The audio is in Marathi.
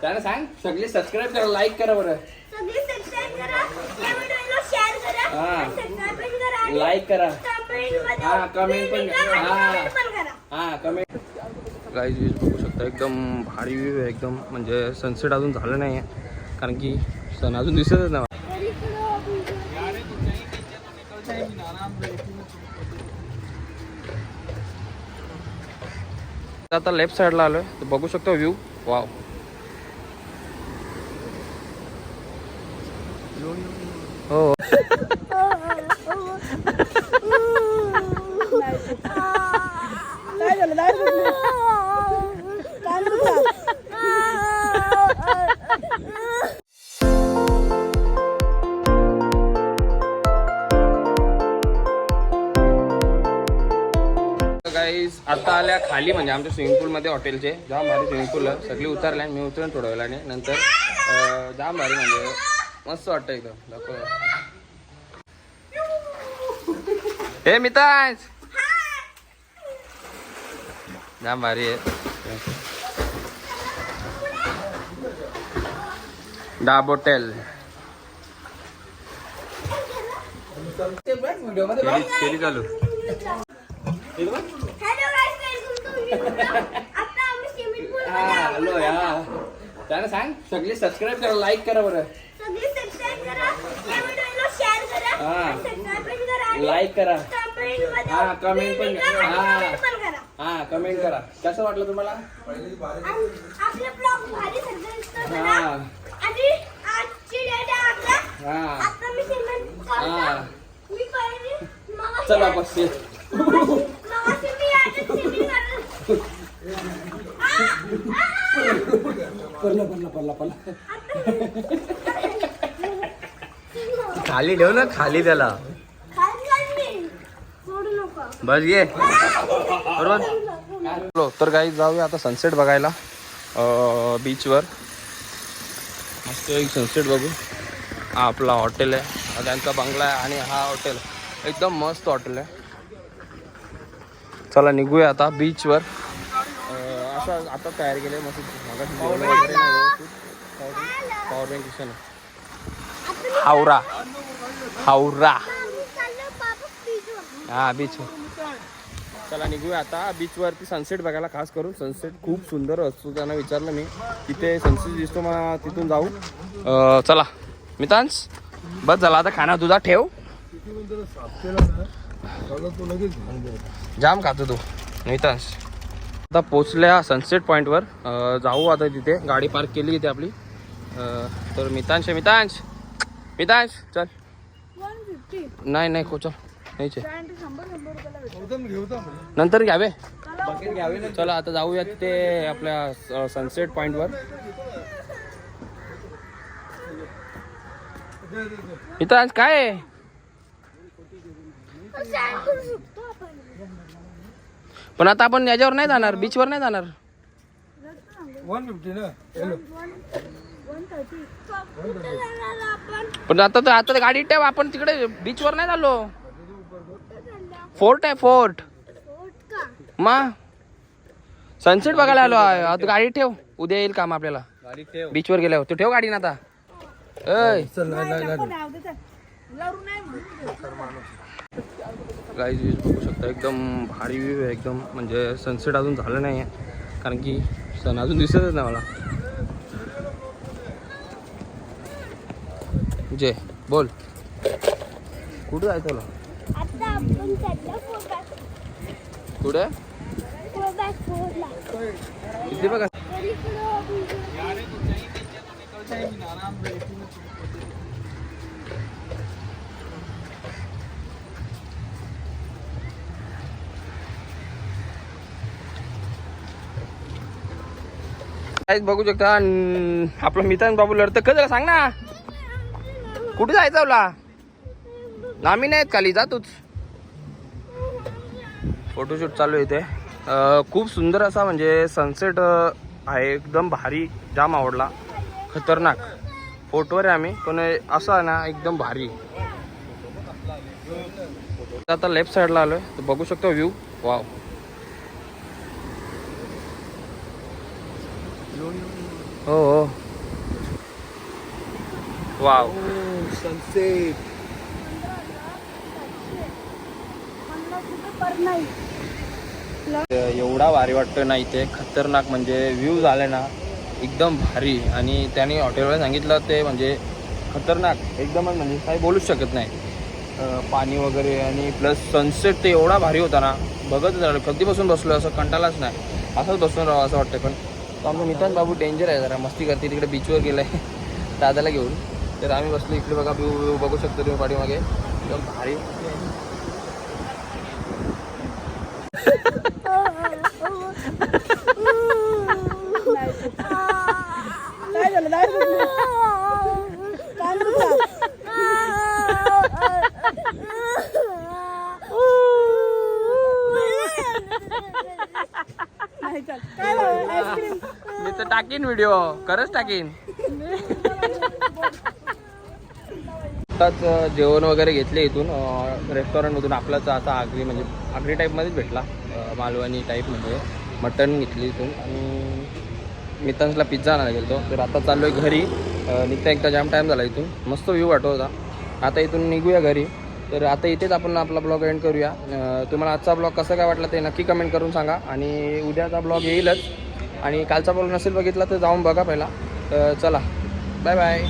त्याला सांग सगळे सबस्क्राईब करा, लाईक करा बरं. सगळे सबस्क्राइब करा, या व्हिडिओला शेअर करा, हा. सबस्क्राइब पण करा आणि लाईक करा. कमेंट हा, कमेंट पण करा. हा. पण करा. हा कमेंट. गाईज व्ह्यूज बघू शकता, एकदम भारी व्ह्यू आहे. एकदम म्हणजे सनसेट अजून झालं नाही आहे कारण की सन अजून दिसतच नाही. आता लेफ्ट साईडला आलोय तर बघू शकतो व्ह्यू. वाव. हो गाईज आता आल्या खाली म्हणजे आमच्या स्विमिंग पूलमध्ये हॉटेलचे जाम भारी स्विमिंग पूल आहे. सगळे उतरले मी उतरून थोड्या वेळाने नंतर जाम भारी म्हणजे मस्त वाटतं एकदम. दाखव हे मिताज जाम भारी आहे. डाब हॉटेल केली चालू. हॅलो गाइस, वेलकम टू आता आम्ही स्विमिंग पूल हॅलो या त्याला सांग सगळे सबस्क्राईब करा, लाईक करा बरं. सगळे सबस्क्राइब करा, या व्हिडिओला शेअर करा, हा. सबस्क्राइब पण करा आणि लाईक करा. हा कमेंट कमेंट पण करा. हा कमेंट करा. कसं वाटलं तुम्हाला? आपला ब्लॉग भारी सगळं हा. आणि आजची डेट आहे आपला. हा आता मी स्विमिंग हा करतो. मी पहिली मग चला बस ये. मी आज स्विमिंग करतो. पडला खाली ठेव ना, खाली त्याला सोडू नको. बस ये बरोबर. तर काही जाऊया आता सनसेट बघायला बीचवर. मस्त एक सनसेट बघू. हा आपला हॉटेल आहे, हा त्यांचा बंगला आहे आणि हा हॉटेल एकदम मस्त हॉटेल आहे. चला निघूया आता बीचवर. असं आता तयार केलं आहे मस्त. पॉवर बँक किशन हावरा हावरा हा बीच. चला निघूया आता बीचवरती सनसेट बघायला. खास करून सनसेट खूप सुंदर असतो. त्यांना विचारलं मी तिथे सनसेट दिसतो मग तिथून जाऊ. चला मितांश बस झाला आता. खाना तुझा ठेव. जाम खातो तू मितांश. आता पोचल्या सनसेट पॉईंटवर. जाऊ आता तिथे गाडी पार्क केली इथे आपली. तर मितांश मितांश मितांश चल. 150 नाही नाही कोचल नाहीचे 100 नंतर घ्यावे. चला आता जाऊया तिथे आपल्या सनसेट पॉईंटवर. मितांश काय आहे? पण आता आपण याच्यावर नाही जाणार, बीचवर नाही जाणार. 150 ना. 130 पण आता तर गाडी ठेव. आपण तिकडे बीचवर नाही चाललो. फोर्ट आहे फोर्ट. मग सनसेट बघायला आलो. आता गाडी ठेव, उद्या येईल काम आपल्याला बीचवर गेल्यावर. तू ठेव गाडी ना आता. गाईज व्ह्यूज बघू शकता, एकदम भारी व्ह्यू आहे. एकदम म्हणजे सनसेट अजून झालं नाही आहे कारण की सन अजून दिसतच नाही मला. जे बोल कुठं जायचं तुला? आता आपण चाललो कुठे फोरला. इथे बघा. बघू शकता आपला मितान बाबू लढतं. कधी सांग ना कुठे जायचं तुला? आम्ही नाहीत खाली जा तूच. फोटोशूट चालू आहे इथे. खूप सुंदर असा म्हणजे सनसेट आहे. एकदम भारी, जाम आवडला. खतरनाक. फोटोवर आहे आम्ही पण असं आहे ना एकदम भारी. आता लेफ्ट साईडला आलोय तर बघू शकतो व्ह्यू. वाव. हो हो वाव सनसेट. 50 रुपये पर नाईट. एवढा भारी वाटतो ना इथे, खतरनाक म्हणजे व्ह्यू झाले ना एकदम भारी. आणि त्याने हॉटेलवाला सांगितलं ते म्हणजे खतरनाक एकदमच, म्हणजे काही बोलूच शकत नाही. पाणी वगैरे आणि प्लस सनसेट ते एवढा भारी होता ना, बघत झालं कधीपासून बसलो असं कंटाळाच नाही, असंच बसून राहावं असं वाटतं. पण तो आमचा मित्रांत बाबू डेंजर आहे जरा, मस्ती करते तिकडे बीचवर गेला आहे दादाला घेऊन. तर आम्ही बसलो इकडे, बघा व्यू बघू शकतो तुम्ही पाठीमागे एकदम भारी. काय झालं? काय आईस्क्रीम. मी तर टाकीन व्हिडिओ, खरंच टाकीन. आताच जेवण वगैरे घेतले इथून रेस्टॉरंटमधून. आपलाच आता आगरी म्हणजे आगरी टाईपमध्येच भेटला, मालवणी टाईप म्हणजे मटण घेतली इथून. आणि मित्रांसला पिझ्झा आणायला गेलो. तर आता चाललो आहे घरी. निघता एकदा जाम टाईम झाला इथून, मस्त व्ह्यू वाटत होता. आता इथून निघूया घरी. तर आता इथेच आपण आपला ब्लॉग एंड करूया. तुम्हाला आजचा ब्लॉग कसं काय वाटला ते नक्की कमेंट करून सांगा. आणि उद्याचा ब्लॉग येईलच, आणि कालचा ब्लॉग नसेल बघितला तर जाऊन बघा पहिला. तर चला, बाय बाय.